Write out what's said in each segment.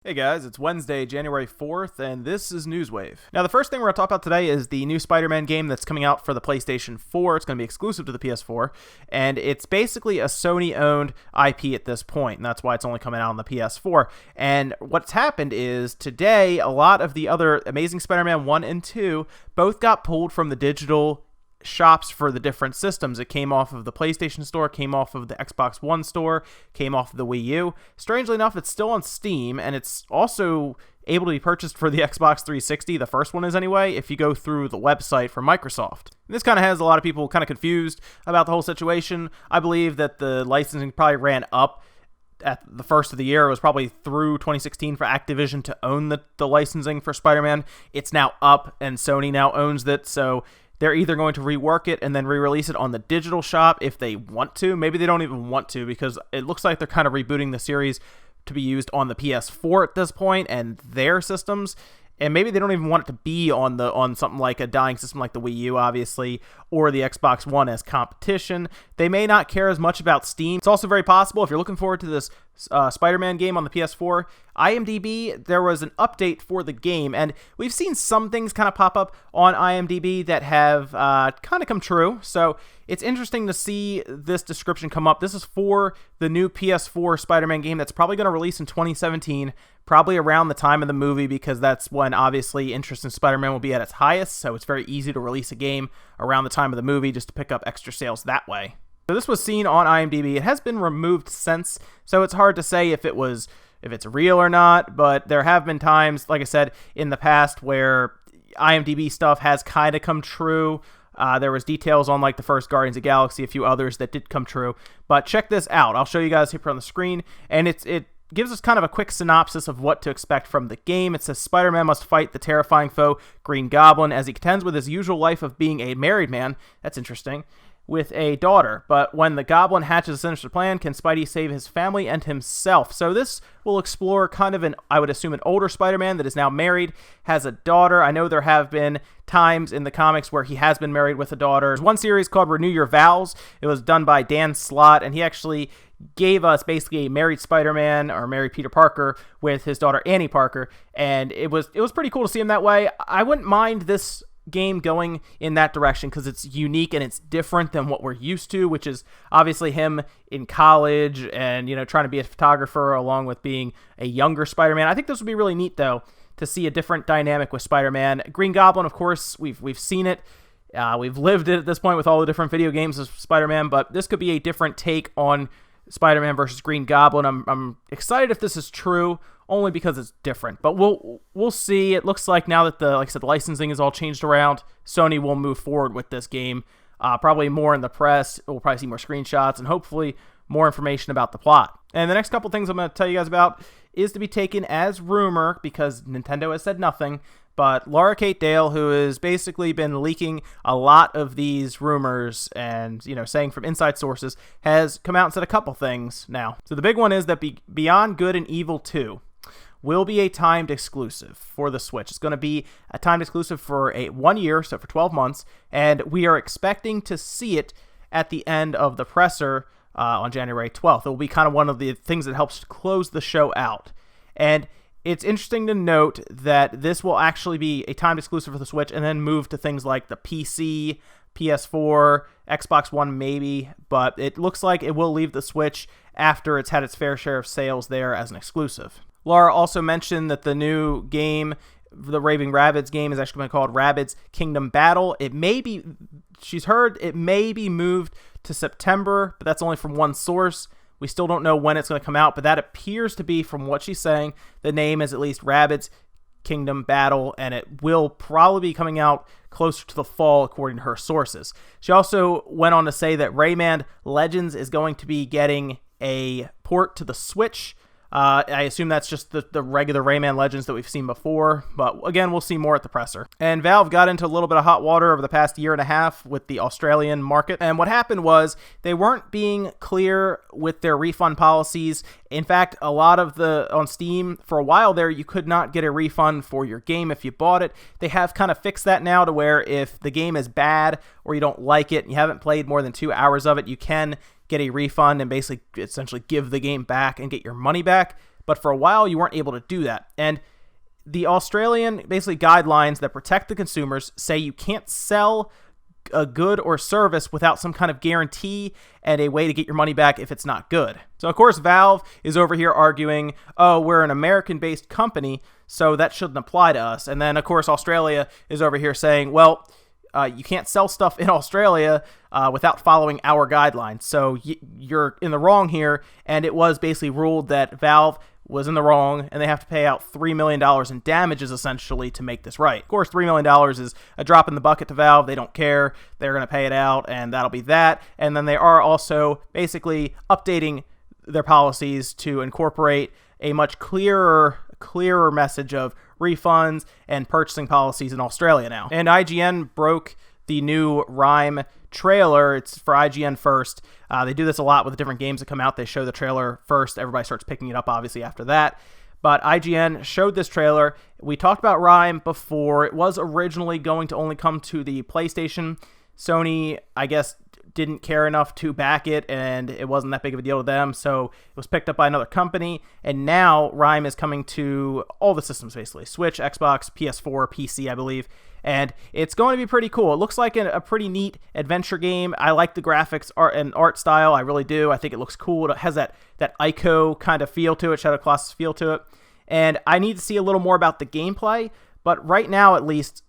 Hey guys, it's Wednesday, January 4th, and this is Newswave. Now, the first thing we're going to talk about today is the new Spider-Man game that's coming out for the PlayStation 4. It's going to be exclusive to the PS4, and it's basically a Sony-owned IP at this point, and that's why it's only coming out on the PS4. And what's happened is, today, a lot of the other Amazing Spider-Man 1 and 2 both got pulled from the digital shops for the different systems. It came off of the PlayStation Store, came off of the Xbox One Store, came off of the Wii U. Strangely enough, it's still on Steam, and it's also able to be purchased for the Xbox 360. The first one is anyway, if you go through the website for Microsoft. And this kind of has a lot of people kind of confused about the whole situation. I believe that the licensing probably ran up at the first of the year. It was probably through 2016 for Activision to own the licensing for Spider-Man. It's now up, and Sony now owns it, so they're either going to rework it and then re-release it on the digital shop if they want to. Maybe they don't even want to, because it looks like they're kind of rebooting the series to be used on the PS4 at this point and their systems. And maybe they don't even want it to be on something like a dying system like the Wii U, obviously, or the Xbox One as competition. They may not care as much about Steam. It's also very possible, if you're looking forward to this Spider-Man game on the PS4, IMDB, there was an update for the game, and we've seen some things kind of pop up on IMDB that have kind of come true. So it's interesting to see this description come up. This is for the new PS4 Spider-Man game that's probably going to release in 2017, probably around the time of the movie, because that's when obviously interest in Spider-Man will be at its highest. So it's very easy to release a game around the time of the movie just to pick up extra sales that way. So this was seen on IMDb. It has been removed since, so it's hard to say if it's real or not, but there have been times, like I said, in the past where IMDb stuff has kind of come true. There was details on like the first Guardians of the Galaxy, a few others that did come true. But check this out. I'll show you guys here on the screen, and it gives us kind of a quick synopsis of what to expect from the game. It says Spider-Man must fight the terrifying foe Green Goblin as he contends with his usual life of being a married man. That's interesting. With a daughter, but when the Goblin hatches a sinister plan, can Spidey save his family and himself? So this will explore kind of I would assume, an older Spider-Man that is now married, has a daughter. I know there have been times in the comics where he has been married with a daughter. There's one series called Renew Your Vows. It was done by Dan Slott, and he actually gave us basically a married Spider-Man, or married Peter Parker, with his daughter Annie Parker, and it was pretty cool to see him that way. I wouldn't mind this game going in that direction because it's unique and it's different than what we're used to, which is obviously him in college and, trying to be a photographer along with being a younger Spider-Man. I think this would be really neat, though, to see a different dynamic with Spider-Man. Green Goblin, of course, we've seen it. We've lived it at this point with all the different video games of Spider-Man, but this could be a different take on Spider-Man versus Green Goblin. I'm excited if this is true, only because it's different. But we'll see. It looks like now that the licensing is all changed around, Sony will move forward with this game. Probably more in the press. We'll probably see more screenshots and hopefully more information about the plot. And the next couple things I'm going to tell you guys about is to be taken as rumor, because Nintendo has said nothing. But Laura Kate Dale, who has basically been leaking a lot of these rumors and, saying from inside sources, has come out and said a couple things now. So the big one is that Beyond Good and Evil 2 will be a timed exclusive for the Switch. It's going to be a timed exclusive for 1 year, so for 12 months, and we are expecting to see it at the end of the presser on January 12th. It will be kind of one of the things that helps close the show out. And it's interesting to note that this will actually be a timed exclusive for the Switch and then move to things like the PC, PS4, Xbox One maybe, but it looks like it will leave the Switch after it's had its fair share of sales there as an exclusive. Laura also mentioned that the new game, the Raving Rabbids game, is actually going to be called Rabbids Kingdom Battle. She's heard it may be moved to September, but that's only from one source. We still don't know when it's going to come out, but that appears to be, from what she's saying, the name is at least Rabbids Kingdom Battle, and it will probably be coming out closer to the fall, according to her sources. She also went on to say that Rayman Legends is going to be getting a port to the Switch. I assume that's just the regular Rayman Legends that we've seen before, but again, we'll see more at the presser. And Valve got into a little bit of hot water over the past year and a half with the Australian market, and what happened was they weren't being clear with their refund policies. In fact, a lot of on Steam, for a while there, you could not get a refund for your game if you bought it. They have kind of fixed that now to where if the game is bad or you don't like it and you haven't played more than 2 hours of it, you can get a refund and basically essentially give the game back and get your money back. but for a while you weren't able to do that. And the Australian basically guidelines that protect the consumers say you can't sell a good or service without some kind of guarantee and a way to get your money back if it's not good. So of course Valve is over here arguing, oh, we're an American-based company, so that shouldn't apply to us. And then of course Australia is over here saying, well, you can't sell stuff in Australia without following our guidelines. So you're in the wrong here, and it was basically ruled that Valve was in the wrong, and they have to pay out $3 million in damages, essentially, to make this right. Of course, $3 million is a drop in the bucket to Valve. They don't care. They're going to pay it out, and that'll be that. And then they are also basically updating their policies to incorporate a much clearer message of refunds and purchasing policies in Australia now. And IGN broke the new Rime trailer. It's for IGN first. They do this a lot with different games that come out. They show the trailer first. Everybody starts picking it up, obviously, after that. But IGN showed this trailer. We talked about Rime before. It was originally going to only come to the PlayStation. Sony, I guess, didn't care enough to back it, and it wasn't that big of a deal to them, so it was picked up by another company, and now Rime is coming to all the systems, basically. Switch, Xbox, PS4, PC, I believe, and it's going to be pretty cool. It looks like a pretty neat adventure game. I like the graphics and art style. I really do. I think it looks cool. It has that Ico kind of feel to it, Shadow Colossus feel to it, and I need to see a little more about the gameplay, but right now, at least,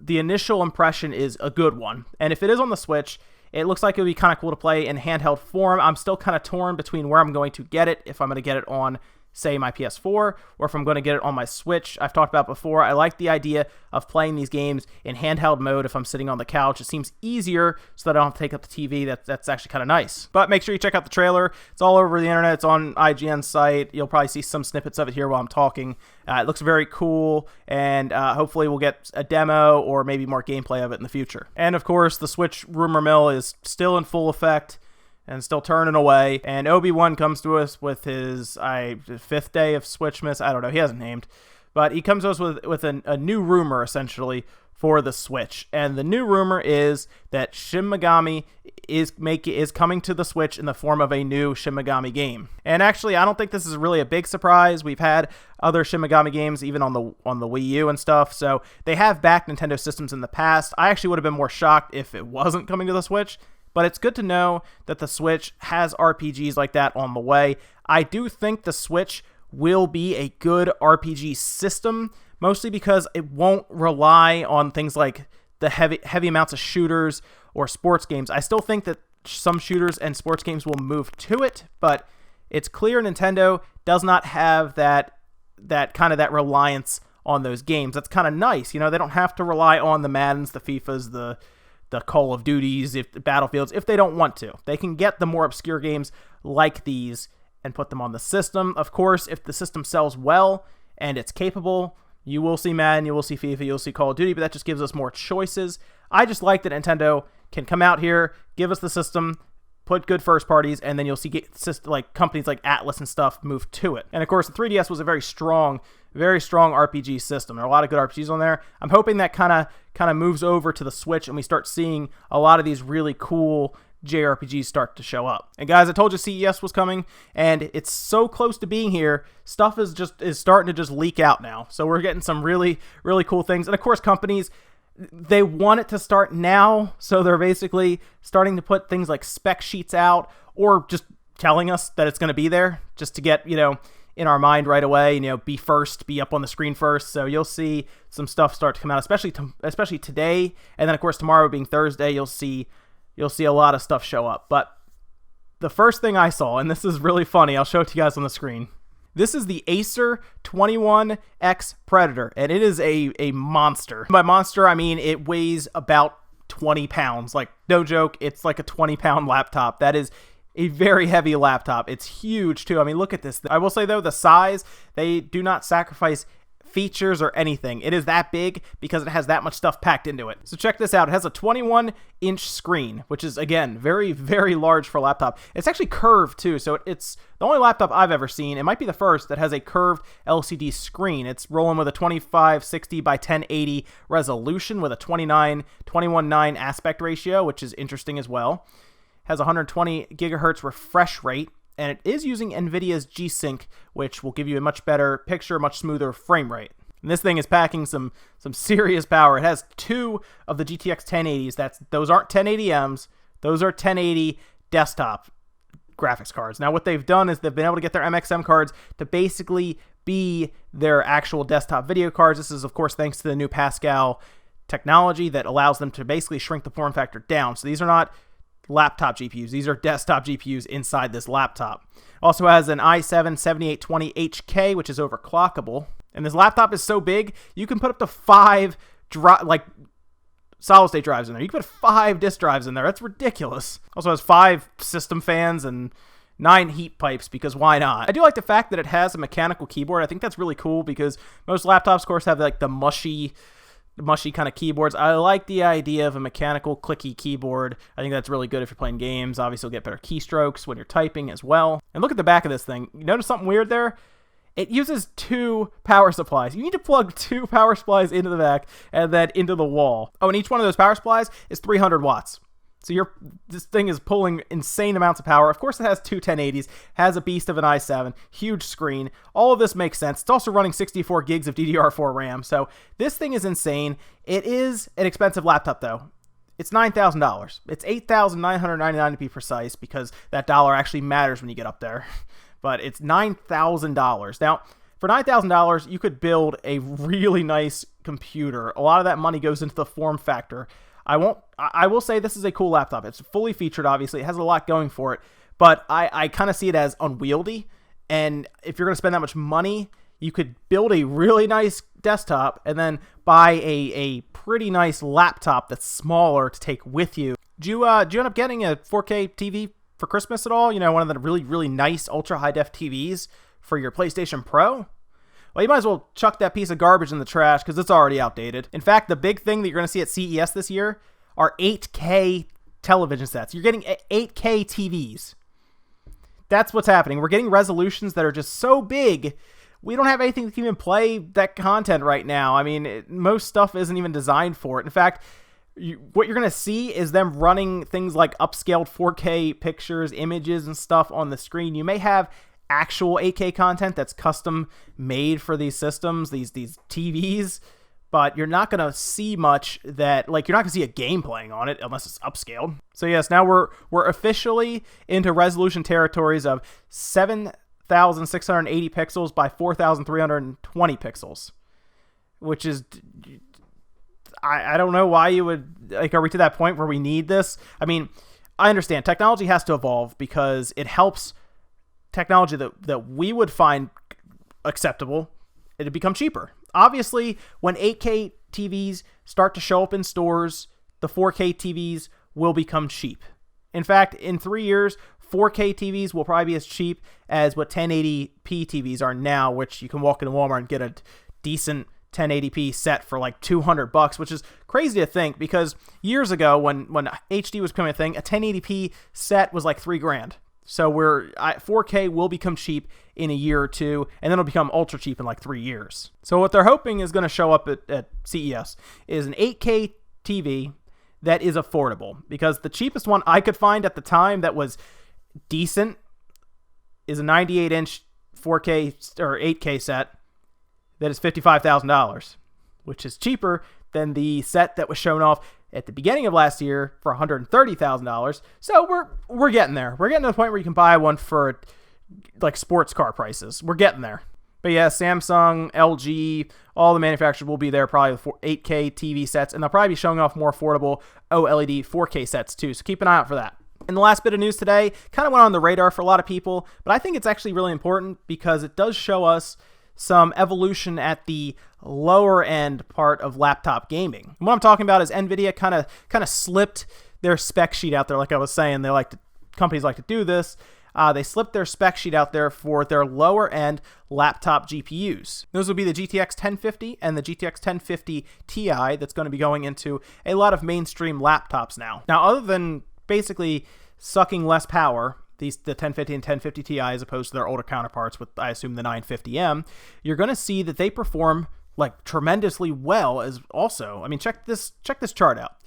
the initial impression is a good one, and if it is on the Switch, it looks like it would be kind of cool to play in handheld form. I'm still kind of torn between where I'm going to get it, if I'm going to get it on, say, my PS4, or if I'm going to get it on my Switch. I've talked about before, I like the idea of playing these games in handheld mode if I'm sitting on the couch. It seems easier so that I don't have to take up the TV. That's actually kind of nice. But make sure you check out the trailer. It's all over the internet. It's on IGN's site. You'll probably see some snippets of it here while I'm talking. It looks very cool, and hopefully we'll get a demo or maybe more gameplay of it in the future. And of course, the Switch rumor mill is still in full effect and still turning away. And Obi-Wan comes to us with his fifth day of Switchmas. I don't know. He hasn't named. But he comes to us with a new rumor, essentially, for the Switch. And the new rumor is that Shin Megami is coming to the Switch in the form of a new Shin Megami game. And actually, I don't think this is really a big surprise. We've had other Shin Megami games even on the Wii U and stuff. So they have backed Nintendo systems in the past. I actually would have been more shocked if it wasn't coming to the Switch. But it's good to know that the Switch has RPGs like that on the way. I do think the Switch will be a good RPG system, mostly because it won't rely on things like the heavy amounts of shooters or sports games. I still think that some shooters and sports games will move to it, but it's clear Nintendo does not have that reliance on those games. That's kind of nice. You know, they don't have to rely on the Maddens, the FIFAs, the Call of Duties, if the Battlefields, if they don't want to. They can get the more obscure games like these and put them on the system. Of course, if the system sells well and it's capable, you will see Madden, you will see FIFA, you'll see Call of Duty, but that just gives us more choices. I just like that Nintendo can come out here, give us the system, put good first parties, and then you'll see companies like Atlas and stuff move to it. And of course, the 3DS was a very strong RPG system. There are a lot of good RPGs on there. I'm hoping that kind of moves over to the Switch, and we start seeing a lot of these really cool JRPGs start to show up. And guys, I told you CES was coming, and it's so close to being here. Stuff is starting to just leak out now. So we're getting some really, really cool things. And of course, companies, they want it to start now, so they're basically starting to put things like spec sheets out, or just telling us that it's going to be there, just to get, in our mind right away, be up on the screen first. So you'll see some stuff start to come out, especially today, and then of course tomorrow being Thursday, you'll see a lot of stuff show up. But the first thing I saw, and this is really funny, I'll show it to you guys on the screen. This is the Acer 21X Predator, and it is a monster. By monster, I mean it weighs about 20 pounds. Like, no joke, it's like a 20-pound laptop. That is a very heavy laptop. It's huge, too. I mean, look at this. I will say, though, the size, they do not sacrifice features or anything. It is that big because it has that much stuff packed into it. So check this out. It has a 21-inch screen, which is, again, very, very large for a laptop. It's actually curved, too, so it's the only laptop I've ever seen. It might be the first that has a curved LCD screen. It's rolling with a 2560 by 1080 resolution with a 21:9 aspect ratio, which is interesting as well. Has 120 gigahertz refresh rate. and it is using NVIDIA's G-Sync, which will give you a much better picture, much smoother frame rate. And this thing is packing some serious power. It has 2 of the GTX 1080s. Those aren't 1080Ms. Those are 1080 desktop graphics cards. Now, what they've done is they've been able to get their MXM cards to basically be their actual desktop video cards. This is, of course, thanks to the new Pascal technology that allows them to basically shrink the form factor down. So these are not laptop GPUs. These are desktop GPUs inside this laptop. Also has an i7-7820HK, which is overclockable. And this laptop is so big, you can put up to 5 solid-state drives in there. You can put 5 disk drives in there. That's ridiculous. Also has 5 system fans and 9 heat pipes, because why not? I do like the fact that it has a mechanical keyboard. I think that's really cool because most laptops, of course, have like the mushy kind of keyboards. I like the idea of a mechanical clicky keyboard. I think that's really good if you're playing games. Obviously, you'll get better keystrokes when you're typing as well. And look at the back of this thing. You notice something weird there? It uses 2 power supplies. You need to plug 2 power supplies into the back and then into the wall. Oh, and each one of those power supplies is 300 watts. So this thing is pulling insane amounts of power. Of course, it has 2 1080s, has a beast of an i7, huge screen. All of this makes sense. It's also running 64 gigs of DDR4 RAM. So this thing is insane. It is an expensive laptop, though. It's $9,000. It's $8,999 to be precise, because that dollar actually matters when you get up there. But it's $9,000. Now, for $9,000, you could build a really nice computer. A lot of that money goes into the form factor. I will say this is a cool laptop. It's fully featured, obviously. It has a lot going for it. But I kind of see it as unwieldy. And if you're going to spend that much money, you could build a really nice desktop and then buy a pretty nice laptop that's smaller to take with you. Did you end up getting a 4K TV for Christmas at all? You know, one of the really, really nice ultra high def TVs for your PlayStation Pro? Well, you might as well chuck that piece of garbage in the trash because it's already outdated. In fact, the big thing that you're going to see at CES this year are 8K television sets. You're getting 8K TVs. That's what's happening. We're getting resolutions that are just so big, we don't have anything that can even play that content right now. I mean, most stuff isn't even designed for it. In fact, what you're going to see is them running things like upscaled 4K pictures, images, and stuff on the screen. You may have actual 8K content that's custom made for these systems, these TVs, but you're not going to see much that, like, you're not going to see a game playing on it unless it's upscaled. So yes, now we're officially into resolution territories of 7,680 pixels by 4,320 pixels, which is, I don't know why you would, like, are we to that point where we need this? I mean, I understand technology has to evolve because it helps technology that we would find acceptable, it'd become cheaper. Obviously, when 8K TVs start to show up in stores, the 4K TVs will become cheap. In fact, in 3 years, 4K TVs will probably be as cheap as what 1080p TVs are now, which you can walk into Walmart and get a decent 1080p set for like $200, which is crazy to think because years ago when HD was becoming a thing, a 1080p set was like $3,000. So 4K will become cheap in a year or two, and then it'll become ultra cheap in like 3 years. So what they're hoping is going to show up at CES is an 8K TV that is affordable, because the cheapest one I could find at the time that was decent is a 98-inch 4K or 8K set that is $55,000, which is cheaper than the set that was shown off at the beginning of last year for $130,000. So we're getting there. We're getting to the point where you can buy one for like sports car prices. We're getting there. But yeah, Samsung, LG, all the manufacturers will be there probably with 8K TV sets, and they'll probably be showing off more affordable OLED 4K sets too. So keep an eye out for that. And the last bit of news today kind of went on the radar for a lot of people, but I think it's actually really important because it does show us some evolution at the lower end part of laptop gaming. And what I'm talking about is NVIDIA kind of slipped their spec sheet out there. Like I was saying, companies like to do this. They slipped their spec sheet out there for their lower end laptop GPUs. Those will be the GTX 1050 and the GTX 1050 Ti that's going to be going into a lot of mainstream laptops now. Now, other than basically sucking less power, the 1050 and 1050 Ti as opposed to their older counterparts with, I assume, the 950M, you're going to see that they perform like tremendously well as also. I mean, check this chart out.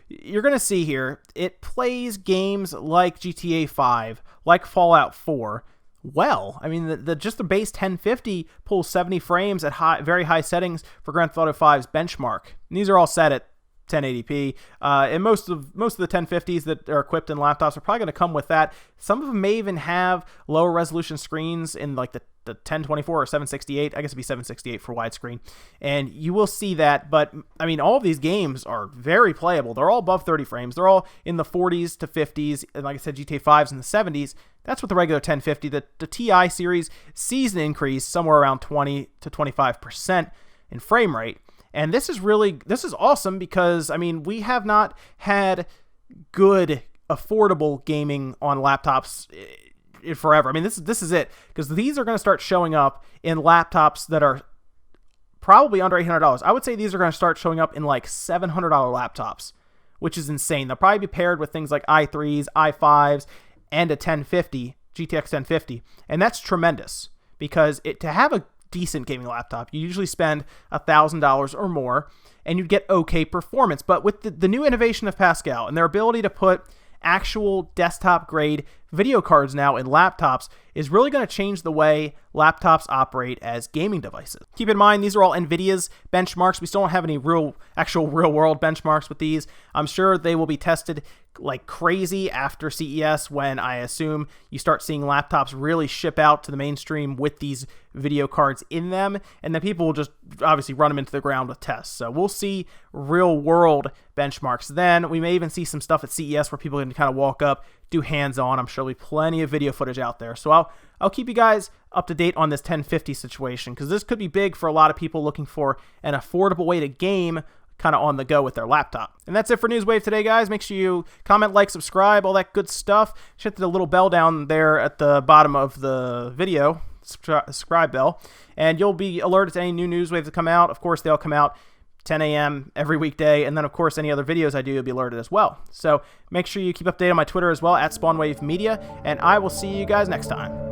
you're going to see here, it plays games like GTA 5, like Fallout 4, well. I mean, just the base 1050 pulls 70 frames at very high settings for Grand Theft Auto 5's benchmark. And these are all set at 1080p, and most of the 1050s that are equipped in laptops are probably going to come with that. Some of them may even have lower resolution screens in like the 1024 or 768. I guess it'd be 768 for widescreen, and you will see that. But I mean, all of these games are very playable. They're all above 30 frames. They're all in the 40s to 50s, and like I said, GTA 5's in the 70s. That's with the regular 1050. The Ti series sees an increase somewhere around 20 to 25% in frame rate. And this is awesome because, I mean, we have not had good, affordable gaming on laptops forever. I mean, this is it, because these are going to start showing up in laptops that are probably under $800. I would say these are going to start showing up in like $700 laptops, which is insane. They'll probably be paired with things like i3s, i5s, and a 1050, GTX 1050. And that's tremendous, because to have a decent gaming laptop, you usually spend $1,000 or more, and you'd get okay performance. But with the new innovation of Pascal and their ability to put actual desktop grade video cards now in laptops is really going to change the way laptops operate as gaming devices. Keep in mind, these are all NVIDIA's benchmarks. We still don't have any actual real world benchmarks with these. I'm sure they will be tested like crazy after CES, when I assume you start seeing laptops really ship out to the mainstream with these video cards in them, and then people will just obviously run them into the ground with tests. So we'll see real world benchmarks then. We may even see some stuff at CES where people can kind of walk up, do hands-on. I'm sure there'll be plenty of video footage out there. So I'll keep you guys up to date on this 1050 situation, because this could be big for a lot of people looking for an affordable way to game kind of on the go with their laptop. And that's it for Newswave today, guys. Make sure you comment, like, subscribe, all that good stuff. Hit the little bell down there at the bottom of the video, subscribe bell, and you'll be alerted to any new Newswaves that come out. Of course, they all come out 10 a.m. every weekday, and then of course any other videos I do, you'll be alerted as well. So make sure you keep updated on my Twitter as well, at SpawnWaveMedia, and I will see you guys next time.